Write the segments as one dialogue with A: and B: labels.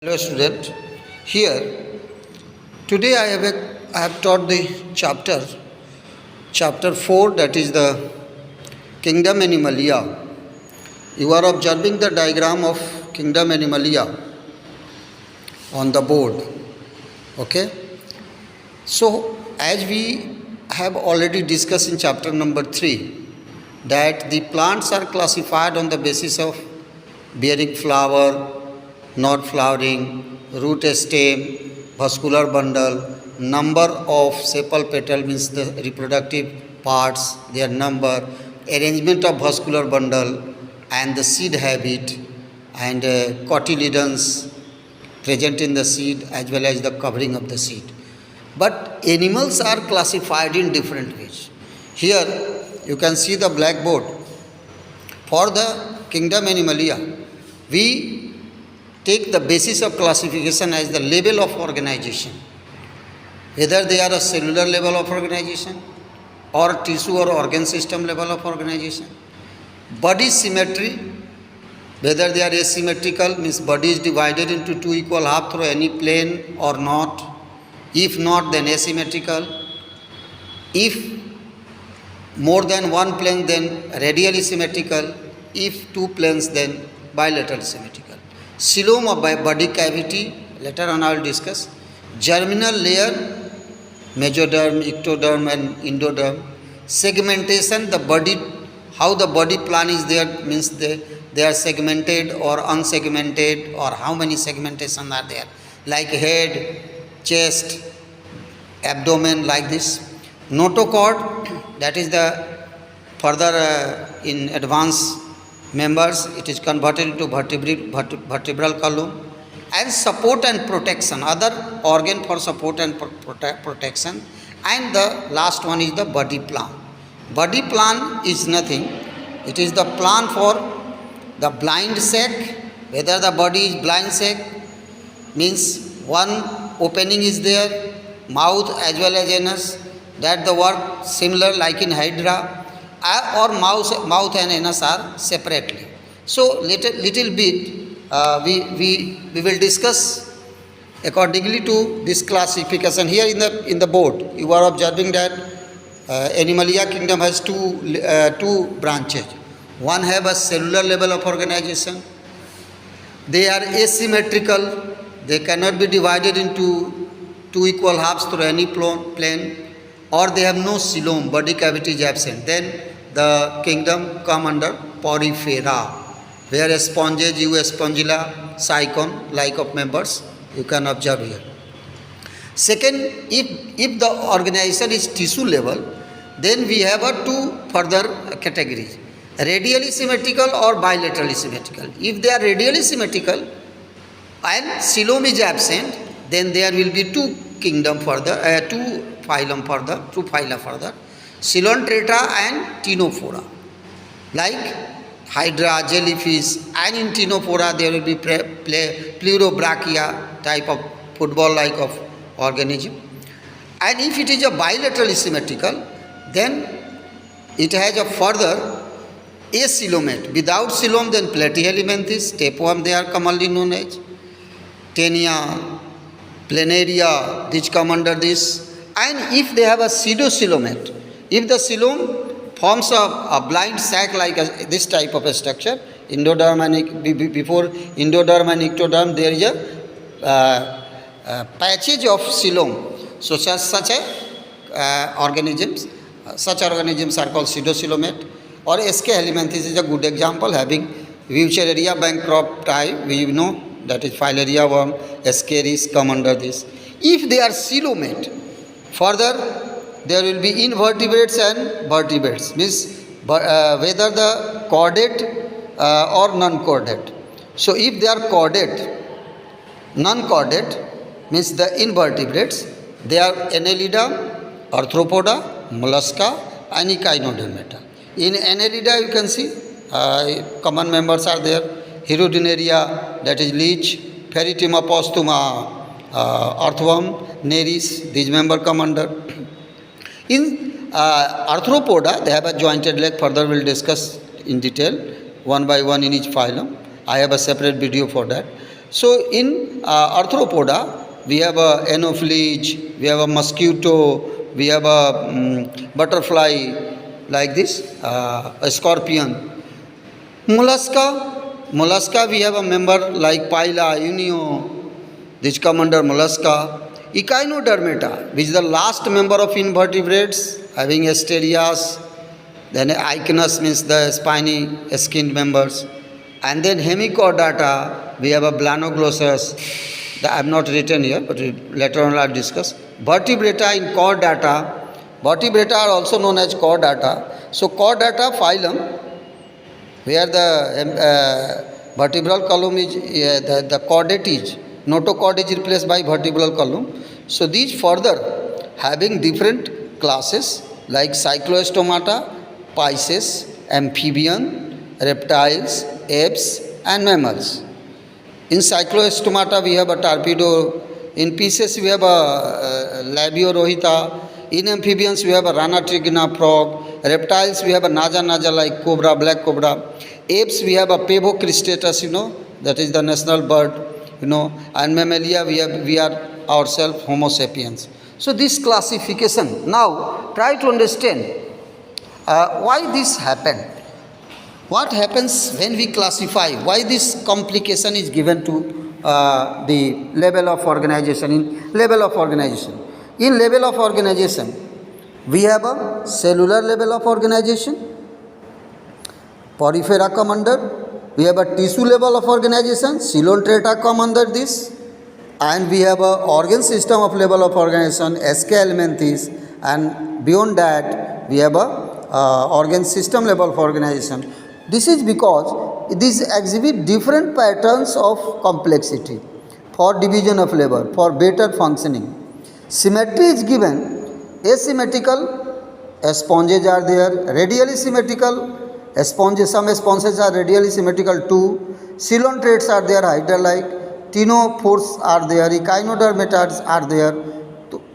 A: Hello student, here today I have taught the chapter 4, that is the kingdom Animalia. You are observing the diagram of kingdom Animalia on the board. Okay. So as we have already discussed in chapter number 3 that the plants are classified on the basis of bearing flower, not flowering, root stem, vascular bundle, number of sepal petal means the reproductive parts, their number, arrangement of vascular bundle and the seed habit and cotyledons present in the seed as well as the covering of the seed. But animals are classified in different ways. Here you can see the blackboard. For the kingdom Animalia, we take the basis of classification as the level of organization, whether they are a cellular level of organization or tissue or organ system level of organization. Body symmetry, whether they are asymmetrical, means body is divided into two equal halves through any plane or not. If not, then asymmetrical. If more than one plane, then radially symmetrical. If two planes, then bilateral symmetrical. Coelom of body cavity, later on I will discuss. Germinal layer, mesoderm, ectoderm and endoderm. Segmentation, the body, how the body plan is there, means they are segmented or unsegmented, or how many segmentation are there, like head, chest, abdomen, like this. Notochord, that is the further in advanced members, it is converted into vertebral column. And support and protection, other organ for support and protection. And the last one is the body plan. Body plan is nothing, it is the plan for the blind sac, whether the body is blind sac, means one opening is there, mouth as well as anus, that the work similar like in hydra, or mouth and anus are separately. So little bit we will discuss accordingly to this classification. Here in the board you are observing that Animalia kingdom has two branches. One have a cellular level of organization. They are asymmetrical. They cannot be divided into two equal halves through any plane, or they have no coelom, body cavity is absent. Then the kingdom come under Porifera, where sponges, Spongilla, Cycon, like of members, you can observe here. Second, if the organization is tissue level, then we have two further categories, radially symmetrical or bilaterally symmetrical. If they are radially symmetrical and coelom is absent, then there will be two phyla further, Coelontrata and Ctenophora. Like hydra, jellyfish, and in Ctenophora there will be pleurobrachia type of football-like of organism. And if it is a bilaterally symmetrical, then it has a further acoelomate. Without coelom, then Platyhelminthes, tapeworm they are commonly known as, Taenia, Planaria, these come under this. And if they have a pseudocoelomate, if the coelom forms a blind sac like this type of a structure, endoderm and before endoderm and ectoderm there is a patches of coelom. So such organisms are called pseudocoelomate, or SK helminthes is a good example, having Wuchereria bancroft type, we know that is filaria worm, Ascaris come under this. If they are coelomate, further there will be invertebrates and vertebrates, means whether the chordate or non-chordate. So if they are chordate, non-chordate means the invertebrates, they are Annelida, Arthropoda, Mollusca and Echinodermata. In Annelida you can see common members are there, Hirudinaria, that is leech, Ferritima postuma, earthworm, Nereis, these members come under. In Arthropoda, they have a jointed leg, further we will discuss in detail, one by one in each phylum. I have a separate video for that. So in arthropoda, we have a anopheles, we have a mosquito, we have a butterfly, like this, a scorpion. Mollusca, we have a member like Pila, Unio, this come under mollusca. Echinodermata, which is the last member of invertebrates, having asterias, then ichnus means the spiny skinned members, and then hemichordata, we have a blanoglossus. I have not written here, but later on I will discuss. Vertebrata in chordata. Vertebrata are also known as chordata. So chordata phylum, where the vertebral column is, the chordate is, notochord is replaced by vertebral column. So these further having different classes like cyclostomata, Pisces, amphibian, reptiles, apes and mammals. In cyclostomata we have a torpedo, in Pisces we have a labiorohita, in amphibians we have a rana trigna frog, reptiles we have a naja like cobra, black cobra, apes we have a pavo cristatus, that is the national bird, and mammalia we are ourselves Homo sapiens. So this classification, now try to understand why this happened. What happens when we classify? Why this complication is given to the level of organization? In level of organization, we have a cellular level of organization. Porifera come under. We have a tissue level of organization. Coelontrata come under this. And we have a organ system of level of organization, SK helminthes, and beyond that we have a organ system level of organization. This is because these exhibit different patterns of complexity for division of labor, for better functioning. Symmetry is given, asymmetrical sponges are there, radially symmetrical sponges, some sponges are radially symmetrical too, coelontrates are there, hydra-like, ctenophores are there, echinodermata are there.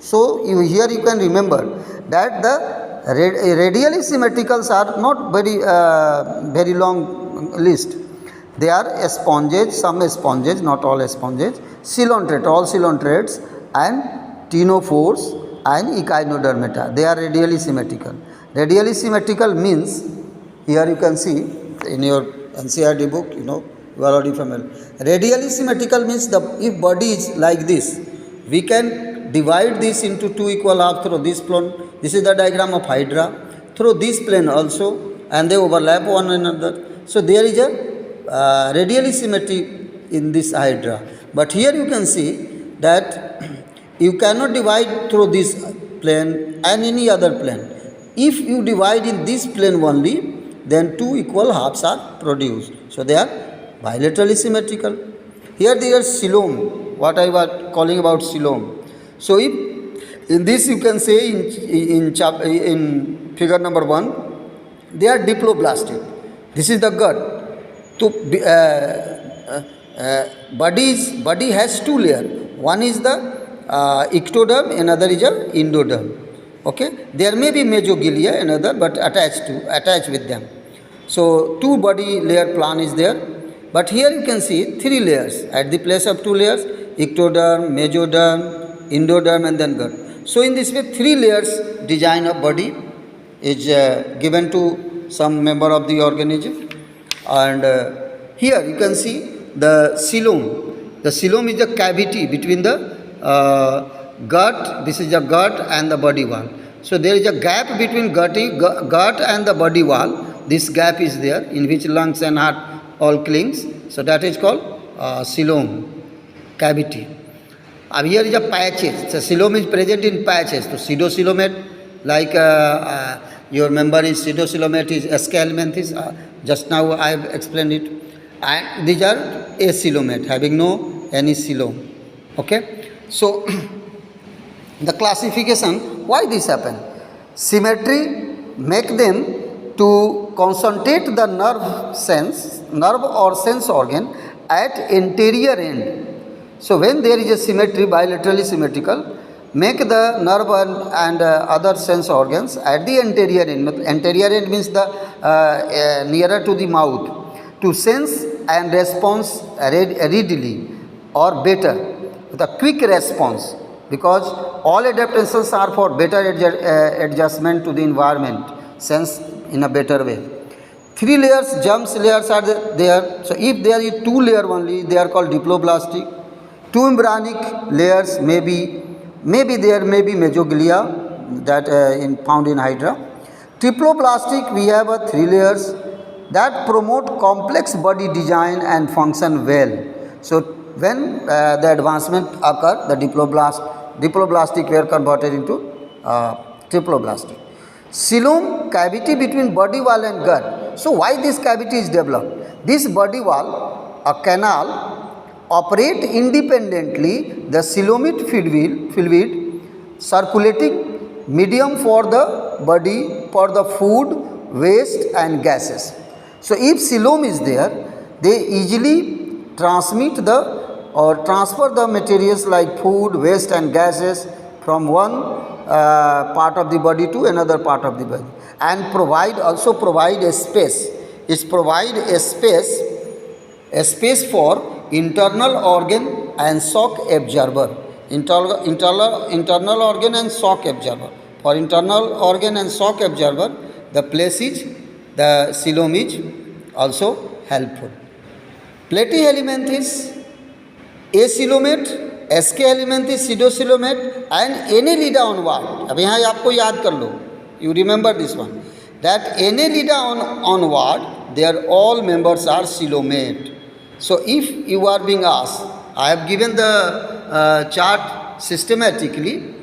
A: So here you can remember that the radially symmetricals are not very long list. They are sponges, some sponges, not all sponges, coelontrate, all coelontrates, and ctenophores and echinodermata. They are radially symmetrical. Radially symmetrical means, here you can see in your NCERT book, you are already familiar. Radially symmetrical means if body is like this, we can divide this into two equal halves through this plane. This is the diagram of Hydra. Through this plane also, and they overlap one another. So there is a radially symmetry in this Hydra. But here you can see that you cannot divide through this plane and any other plane. If you divide in this plane only, then two equal halves are produced. So they are bilaterally symmetrical. Here there is coelom, what I was calling about coelom. So if in this you can say in figure number 1, they are diploblastic. This is the gut. So body has two layers. One is the ectoderm, another is a endoderm. Okay, there may be mesogilia, another, but attached with them. So two body layer plan is there, but here you can see three layers at the place of two layers: ectoderm, mesoderm, endoderm, and then gut. So in this way, three layers design of body is given to some member of the organism, and here you can see the coelom. The coelom is the cavity between the gut, this is the gut and the body wall. So there is a gap between gut and the body wall. This gap is there in which lungs and heart all clings. So that is called coelom, cavity. Here is a patches. So coelom is present in patches. So pseudocoelomate, like your member is pseudocoelomate is SK helminthes. Just now I have explained it. And these are acoelomate, having no any coelom. Okay. So the classification, why this happen? Symmetry make them to concentrate the nerve or sense organ at anterior end. So when there is a symmetry, bilaterally symmetrical, make the nerve and other sense organs at the anterior end. Anterior end means the nearer to the mouth, to sense and response readily or better, with a quick response, because all adaptations are for better adjustment to the environment, sense in a better way. 3 layers, germs layers are there. So if there is 2 layer only, they are called diploblastic. 2 embryonic layers may be there may be mesoglea that found in Hydra. Triploblastic, we have 3 layers that promote complex body design and function well. So when the advancement occur, the diploblastic were converted into triploblastic. Coelom, cavity between body wall and gut. So why this cavity is developed? This body wall, a canal, operate independently the coelomic fluid circulating medium for the body for the food, waste and gases. So if coelom is there, they easily transmit or transfer the materials like food, waste and gases from one part of the body to another part of the body, and also provide a space. It provide a space for internal organ and shock absorber. Internal organ and shock absorber. For internal organ and shock absorber, the coelom is also helpful. Platyhelminthes, acoelomate, SK helminthes, pseudocoelomate and Annelida onward. अब यहाँ आपको याद कर लो, you remember this one, that Annelida onward, their all members are coelomate. So if you are being asked, I have given the chart systematically,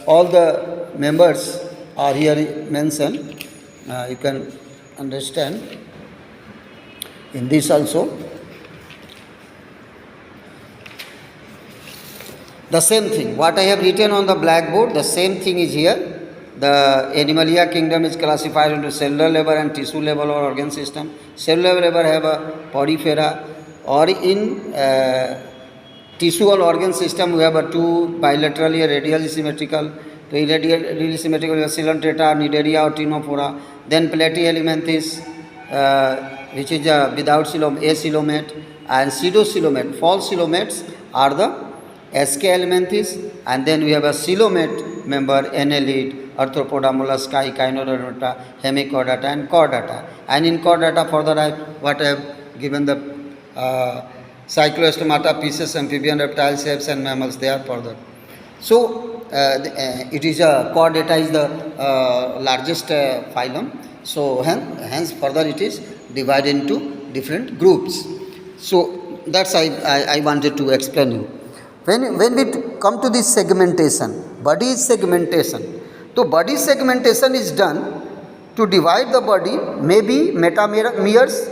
A: all the members are here mentioned, you can understand in this also. The same thing, what I have written on the blackboard, the same thing is here. The Animalia kingdom is classified into cellular level and tissue level or organ system. Cellular level have a porifera, or in tissue or organ system we have a 2 bilaterally radially symmetrical. So radially symmetrical, Coelenterata, Cnidaria or Ctenophora. Then Platyhelminthes, which is without coelom, acoelomate, and pseudocoelomate. False coelomates are the SK helminthes, and then we have a coelomate member, Annelid, Arthropoda, Mollusca, Echinodermata, Hemichordata and Chordata. And in Chordata further I have given the Cyclostomata, pisces, amphibian, reptile shapes and mammals, they are further. So it is Chordata is the largest phylum. So hence further it is divided into different groups. So that's I wanted to explain you. When we come to this segmentation, body segmentation. So body segmentation is done to divide the body, maybe metameres,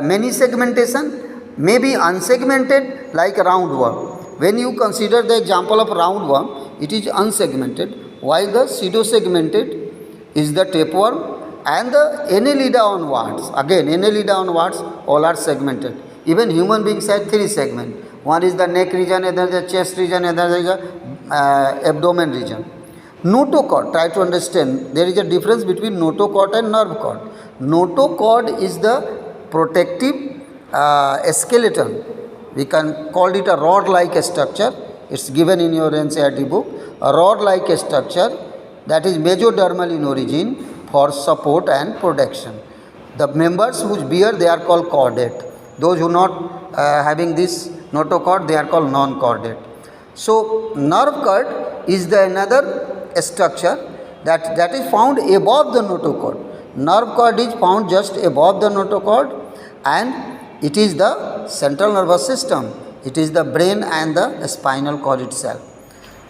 A: many segmentation, maybe unsegmented like roundworm. When you consider the example of roundworm, it is unsegmented, while the pseudosegmented is the tapeworm, and the Annelida onwards. Again, Annelida onwards, all are segmented. Even human beings have 3 segments. One is the neck region, another is the chest region, another is the abdomen region. Notochord, try to understand, there is a difference between notochord and nerve cord. Notochord is the protective skeleton. We can call it a rod-like structure. It's given in your NCERT book. A rod-like structure that is mesodermal in origin for support and protection. The members which bear, they are called chordate. Those who not having this notochord, they are called non-chordate. So nerve cord is the another structure that is found above the notochord. Nerve cord is found just above the notochord, and it is the central nervous system. It is the brain and the spinal cord itself.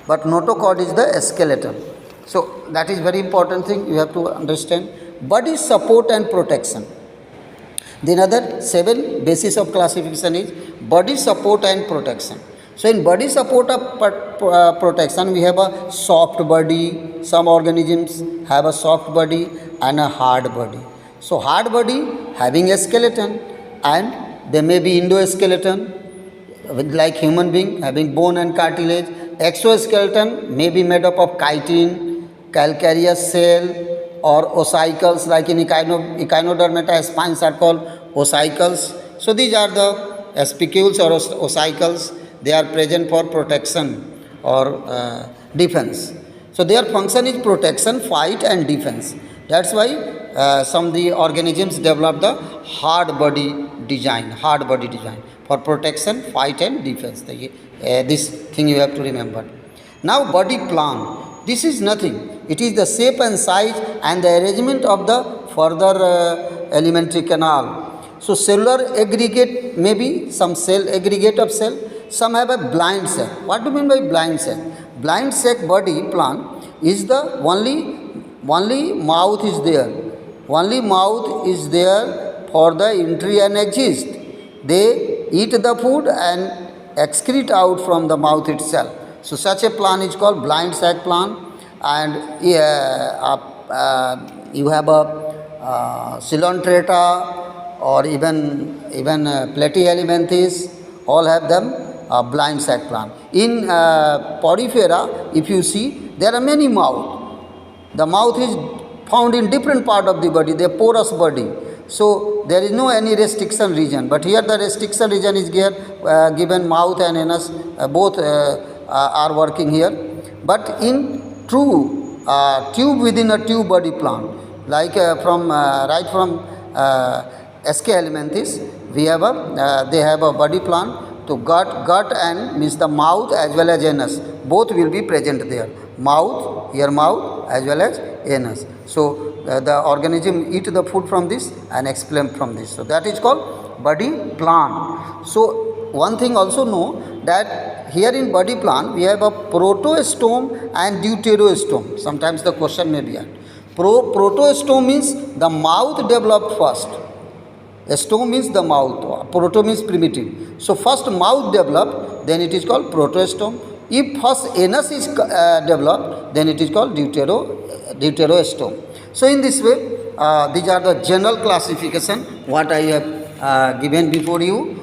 A: But notochord is the skeleton. So that is very important thing you have to understand. Body support and protection. The another 7 basis of classification is body support and protection. So in body support of protection, we have a soft body. Some organisms have a soft body and a hard body. So hard body having a skeleton, and there may be endoskeleton like human being having bone and cartilage. Exoskeleton may be made up of chitin, calcareous cell, or ossicles, like in Echinodermata, spines are called ossicles. So these are the spicules or ossicles, they are present for protection or defense. So their function is protection, fight and defense. That's why some of the organisms develop the hard body design for protection, fight and defense. This thing you have to remember. Now body plan. This is nothing. It is the shape and size and the arrangement of the further alimentary canal. So cellular aggregate, maybe some cell aggregate of cell. Some have a blind sac. What do you mean by blind sac? Blind sac body plan is the only mouth is there. Only mouth is there for the entry and exit. They eat the food and excrete out from the mouth itself. So such a plan is called blind sac plan. And you have a Coelenterata or even Platyhelminthes, all have them blind sac plan. In Porifera, if you see, there are many mouths. The mouth is found in different part of the body, they are porous body. So there is no any restriction region. But here the restriction region is here, given mouth and anus, both are working here. But in true tube within a tube body plan, like right from SK helminthes, we have they have a body plan. To gut and means the mouth as well as anus, both will be present there. Mouth, ear mouth as well as anus. So the organism eat the food from this and expel from this. So that is called body plan. So one thing also know that here in body plan we have a protostome and deuterostome. Sometimes the question may be asked. Protostome means the mouth developed first. A stome means the mouth, proto means primitive. So first mouth developed, then it is called protostome. If first anus is developed, then it is called deuterostome. So in this way, these are the general classification what I have given before you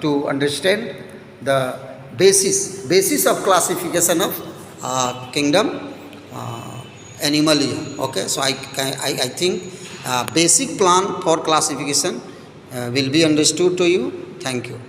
A: to understand the basis of classification of kingdom Animalia. Okay, so I think basic plan for classification will be understood to you. Thank you.